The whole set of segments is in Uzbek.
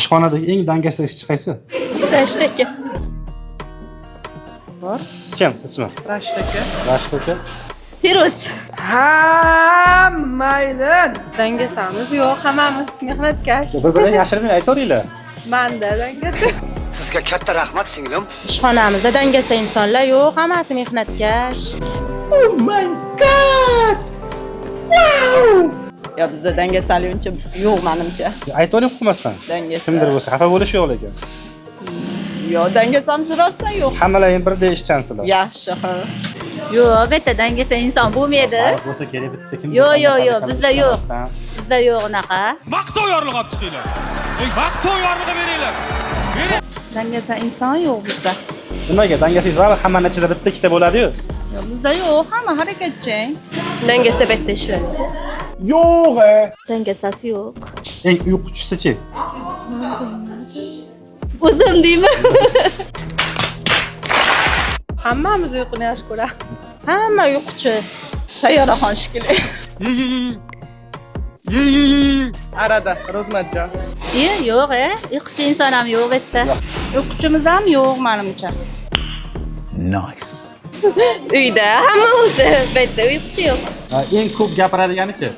Ishxonadagi eng dangasalik ishchi qaysi? Rashid aka. Bor. Kim ismi? Rashid aka. Rashid aka. Firuz. Ha, mayli. Dangasamiz yo'q, hammamiz mehnatkash. Bir-biriga yashirin aytaveringlar. Manda dangasa. Sizga katta rahmat singlim. Ishxonamizda dangasa insonlar yo'q, hammasi mehnatkash. Oh my god. Wow! Ya bizda dangasalik uncha yo'q menimcha. Aytavering qo'ymasdan. Dangasa. Kimdir bo'lsa xafa bo'lish yo'q lekin. Yo, dangasamiz rostdan yo'q. Hammalaring birdek ishchansizlar. Yaxshi, ha. Yo'q, bitta dangasa inson bo'lmaydi. Bo'lsa kerak bitta kim? Yo'q, bizda yo'q. Bizda yo'q unaqa. Maqtov yorlig'i olib chiqinglar. Maqtov yorlig'i beringlar. Dangasa inson yo'q bizda. Nimaga? Dangasangiz va hammaning ichida bitta ikkita bo'ladi-yu. Yo, bizda yo'q, hamma harakatchang. Dangasa bitta ishlaydi. Yo'q. Dangasasi yo'q. Eng uyquchisi-chi? O'zim deyman. Hammamiz uyquni yaxshi ko'ramiz. Hamma uyquchi. Sayyoraxon shekilli. Arada, Rozmatjon. Yo'q, uyquchi inson ham yo'q bitta. O'quvchimiz ham yo'q menimcha. Uyda hamma o'zi, bitta uyquchi yo'q. Eng ko'p gapiradiganichi?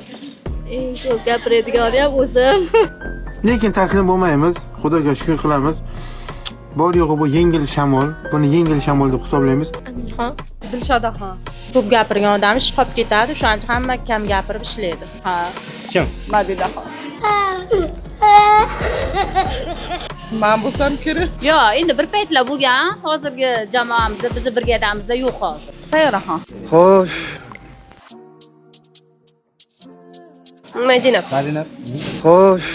Eng ko'p gapiradigan ham o'zim. Lekin taslim bo'lmaymiz. Xudoga shukr qilamiz. Bor yo'g'i bu yengil shamol. Buni yengil shamol deb hisoblaymiz. Amirxon, Dilshodaxon. Ko'p gapirgan odam ish qolib ketadi, o'shaning uchun hamma kam gapirib ishlaydi. Ha, Kim? Madidaxon. Men bo'lsam kerak. Yo'q, endi bir paytlar bo'lgan, hozirgi jamoamizda bizni brigadamizda yo'q hozir. Sayyoraxon. Xo'sh. Madina. Madina. Xo'sh.